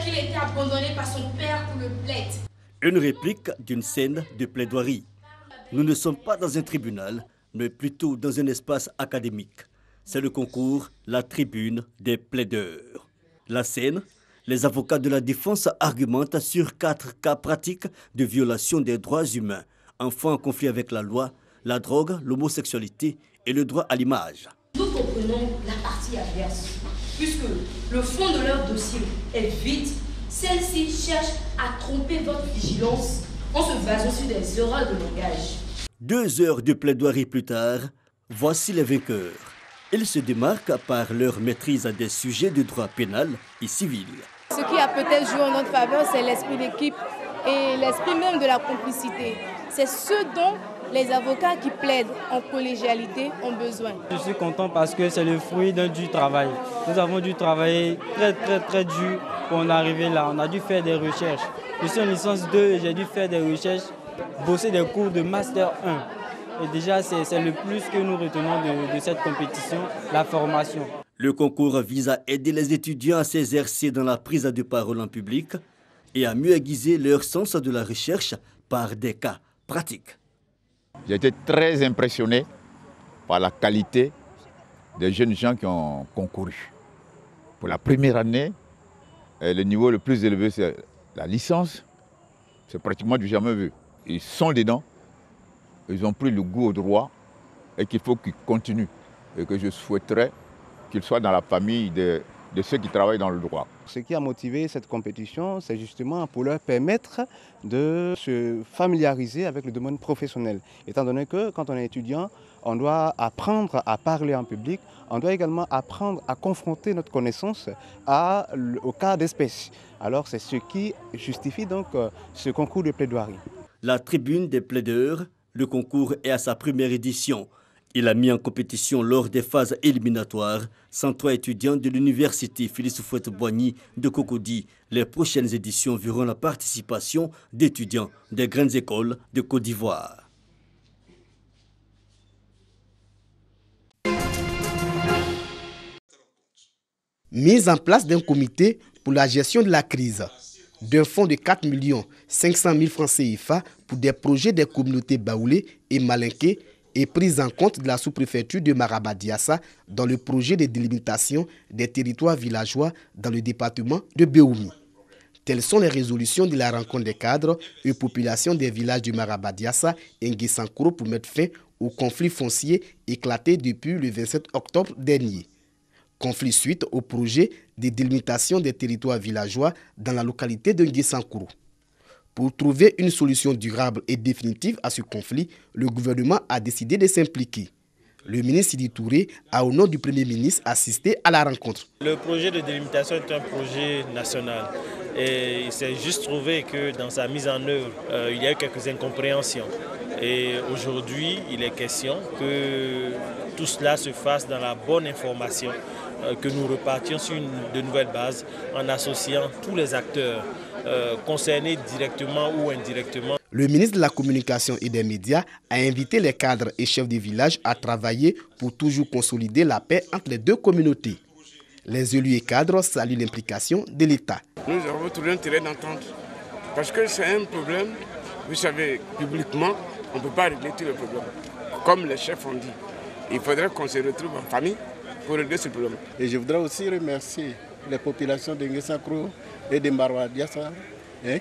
qu'il a été abandonné par son père pour le plaid. Une réplique d'une scène de plaidoirie. Nous ne sommes pas dans un tribunal, mais plutôt dans un espace académique. C'est le concours, la tribune des plaideurs. La scène, les avocats de la défense argumentent sur 4 cas pratiques de violation des droits humains, enfants en conflit avec la loi, la drogue, l'homosexualité et le droit à l'image. Nous comprenons la partie adverse, puisque le fond de leur dossier est vide. Celle-ci cherche à tromper votre vigilance en se basant sur des erreurs de langage. 2 heures de plaidoirie plus tard, voici les vainqueurs. Ils se démarquent par leur maîtrise des sujets de droit pénal et civil. Ce qui a peut-être joué en notre faveur, c'est l'esprit d'équipe et l'esprit même de la complicité. C'est ce dont les avocats qui plaident en collégialité ont besoin. Je suis content parce que c'est le fruit d'un dur travail. Nous avons dû travailler très dur pour en arriver là. On a dû faire des recherches. Je suis en licence 2 et j'ai dû faire des recherches, bosser des cours de Master 1. Et déjà, c'est le plus que nous retenons de cette compétition, la formation. Le concours vise à aider les étudiants à s'exercer dans la prise de parole en public et à mieux aiguiser leur sens de la recherche par des cas pratiques. J'ai été très impressionné par la qualité des jeunes gens qui ont concouru. Pour la première année, le niveau le plus élevé, c'est la licence. C'est pratiquement du jamais vu. Ils sont dedans, ils ont pris le goût au droit et qu'il faut qu'ils continuent. Et que je souhaiterais qu'ils soient dans la famille de ceux qui travaillent dans le droit. Ce qui a motivé cette compétition, c'est justement pour leur permettre de se familiariser avec le domaine professionnel. Étant donné que quand on est étudiant, on doit apprendre à parler en public, on doit également apprendre à confronter notre connaissance au cas d'espèce. Alors c'est ce qui justifie donc ce concours de plaidoirie. La tribune des plaideurs, le concours est à sa première édition. Il a mis en compétition lors des phases éliminatoires 103 étudiants de l'université Félix Houphouët-Boigny de Cocody. Les prochaines éditions verront la participation d'étudiants des grandes écoles de Côte d'Ivoire. Mise en place d'un comité pour la gestion de la crise, d'un fonds de 4 500 000 francs CFA pour des projets des communautés baoulées et malinquées et prise en compte de la sous-préfecture de Maraba-Diassa dans le projet de délimitation des territoires villageois dans le département de Béoumi. Telles sont les résolutions de la rencontre des cadres et populations des villages de Maraba-Diassa et Nguissankoro pour mettre fin au conflit foncier éclaté depuis le 27 octobre dernier. Conflit suite au projet de délimitation des territoires villageois dans la localité de Nguissankoro. Pour trouver une solution durable et définitive à ce conflit, le gouvernement a décidé de s'impliquer. Le ministre Sidi Touré a, au nom du Premier ministre, assisté à la rencontre. Le projet de délimitation est un projet national et il s'est juste trouvé que dans sa mise en œuvre, il y a eu quelques incompréhensions. Et aujourd'hui, il est question que tout cela se fasse dans la bonne information, que nous repartions sur de nouvelles bases en associant tous les acteurs concernés directement ou indirectement. Le ministre de la Communication et des Médias a invité les cadres et chefs de village à travailler pour toujours consolider la paix entre les deux communautés. Les élus et cadres saluent l'implication de l'État. Nous avons tout l'intérêt d'entendre parce que c'est un problème, vous savez, publiquement, on ne peut pas régler tous les problèmes. Comme les chefs ont dit, il faudrait qu'on se retrouve en famille pour régler ce problème. Et je voudrais aussi remercier les populations de Nguissankoro et de Maraba-Diassa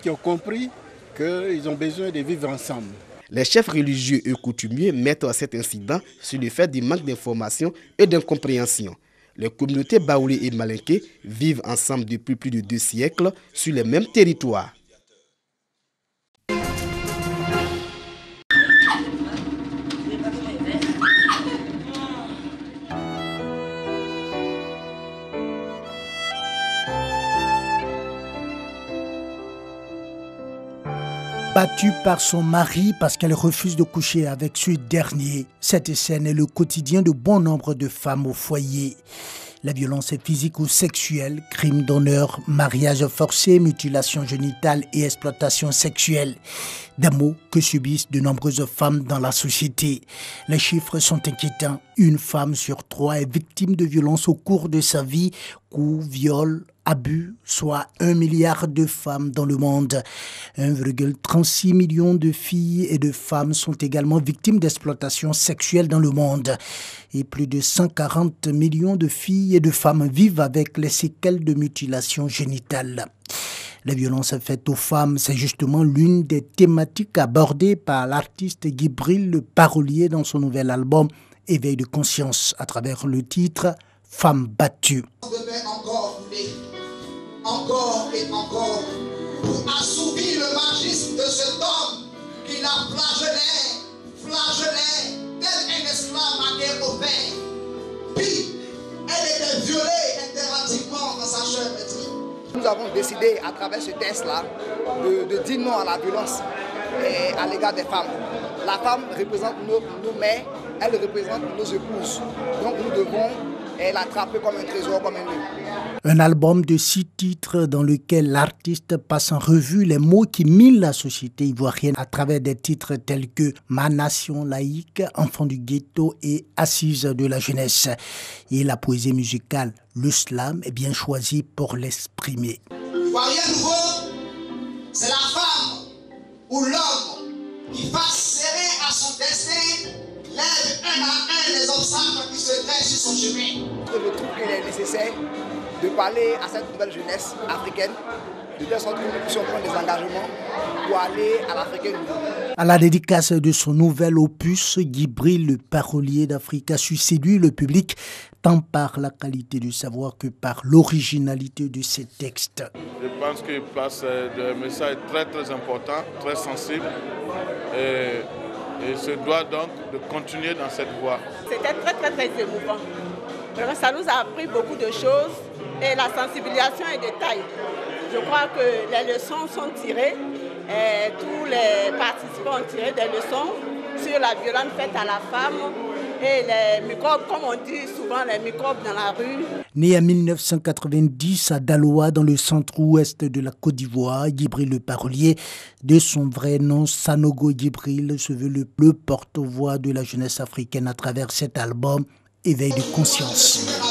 qui ont compris qu'ils ont besoin de vivre ensemble. Les chefs religieux et coutumiers mettent cet incident sur le fait du manque d'information et d'incompréhension. Les communautés baoulées et malinquées vivent ensemble depuis plus de 2 siècles sur les mêmes territoires. Battue par son mari parce qu'elle refuse de coucher avec ce dernier. Cette scène est le quotidien de bon nombre de femmes au foyer. La violence physique ou sexuelle, crime d'honneur, mariage forcé, mutilation génitale et exploitation sexuelle. Des maux que subissent de nombreuses femmes dans la société. Les chiffres sont inquiétants. Une femme sur 3 est victime de violences au cours de sa vie, coups, viols, abus, soit 1 milliard de femmes dans le monde. 1,36 million de filles et de femmes sont également victimes d'exploitation sexuelle dans le monde. Et plus de 140 millions de filles et de femmes vivent avec les séquelles de mutilation génitale. Les violences faites aux femmes, c'est justement l'une des thématiques abordées par l'artiste Gibril Le Parolier dans son nouvel album Éveil de conscience, à travers le titre Femmes battues. Encore et encore, pour assouvir le magisme de cet homme qui la flagellait, tel un esclave à guerre au père. Puis, elle était violée impérativement dans sa chair maîtrise. Nous avons décidé, à travers ce texte-là, de dire non à la violence et à l'égard des femmes. La femme représente nos mères, elle représente nos épouses. Donc nous devons l'attraper comme un trésor, comme un nœud. Un album de 6 titres dans lequel l'artiste passe en revue les mots qui minent la société ivoirienne à travers des titres tels que Ma nation laïque, Enfant du ghetto et Assise de la jeunesse. Et la poésie musicale, le slam, est bien choisi pour l'exprimer. Ivoirien nouveau, c'est la femme ou l'homme qui, face serré à son destin, lève un à un les obstacles qui se dressent sur son chemin. Je trouve qu'il est nécessaire de parler à cette nouvelle jeunesse africaine, de telle sorte que nous puissions prendre des engagements pour aller à l'Afrique. À la dédicace de son nouvel opus, Gibril Le Parolier d'Afrique a su séduire le public tant par la qualité du savoir que par l'originalité de ses textes. Je pense qu'il passe des messages très très importants, très sensibles et se doit donc de continuer dans cette voie. C'était très très très émouvant. Vraiment, ça nous a appris beaucoup de choses et la sensibilisation est de taille. Je crois que les leçons sont tirées et tous les participants ont tiré des leçons sur la violence faite à la femme et les microbes, comme on dit souvent, les microbes dans la rue. Né en 1990 à Daloa, dans le centre-ouest de la Côte d'Ivoire, Gibril Le Parolier, de son vrai nom Sanogo Gibril, se veut le porte-voix de la jeunesse africaine à travers cet album Éveil de conscience.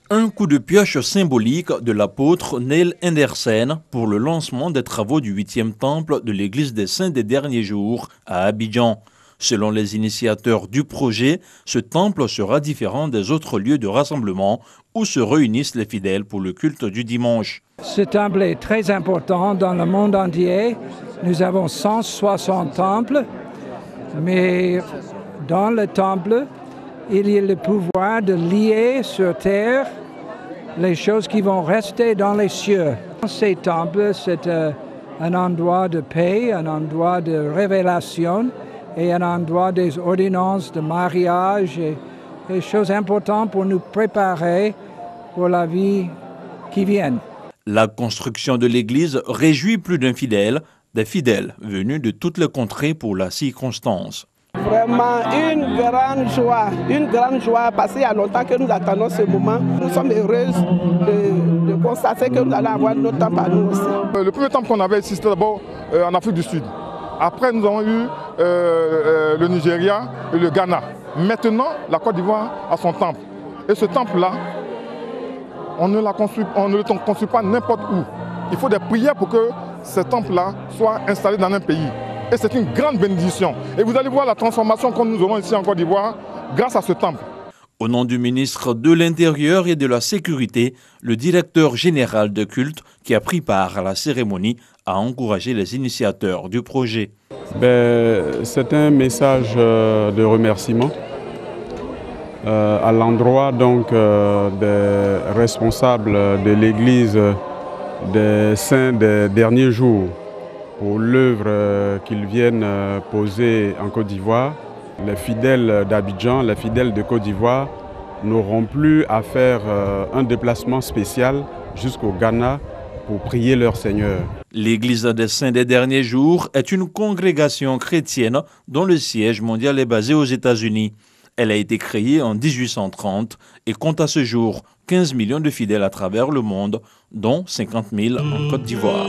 Un coup de pioche symbolique de l'apôtre Neil Henderson pour le lancement des travaux du 8e temple de l'église des Saints des Derniers Jours à Abidjan. Selon les initiateurs du projet, ce temple sera différent des autres lieux de rassemblement où se réunissent les fidèles pour le culte du dimanche. Ce temple est très important dans le monde entier. Nous avons 160 temples, mais dans le temple, il y a le pouvoir de lier sur terre les choses qui vont rester dans les cieux. Ces temples, c'est un endroit de paix, un endroit de révélation et un endroit des ordonnances de mariage et des choses importantes pour nous préparer pour la vie qui vient. La construction de l'église réjouit plus d'un fidèle, des fidèles venus de toutes les contrées pour la circonstance. Vraiment une grande joie parce qu'il y a longtemps que nous attendons ce moment. Nous sommes heureuses de constater que nous allons avoir notre temple à nous aussi. Le premier temple qu'on avait ici, c'était d'abord en Afrique du Sud. Après, nous avons eu le Nigeria et le Ghana. Maintenant, la Côte d'Ivoire a son temple. Et ce temple-là, on ne le construit pas n'importe où. Il faut des prières pour que ce temple-là soit installé dans un pays. Et c'est une grande bénédiction. Et vous allez voir la transformation que nous aurons ici en Côte d'Ivoire grâce à ce temple. Au nom du ministre de l'Intérieur et de la Sécurité, le directeur général de culte qui a pris part à la cérémonie a encouragé les initiateurs du projet. C'est un message de remerciement à l'endroit donc des responsables de l'Église des Saints des Derniers Jours pour l'œuvre qu'ils viennent poser en Côte d'Ivoire. Les fidèles d'Abidjan, les fidèles de Côte d'Ivoire n'auront plus à faire un déplacement spécial jusqu'au Ghana pour prier leur Seigneur. L'Église des Saints des Derniers Jours est une congrégation chrétienne dont le siège mondial est basé aux États-Unis. Elle a été créée en 1830 et compte à ce jour 15 millions de fidèles à travers le monde, dont 50 000 en Côte d'Ivoire.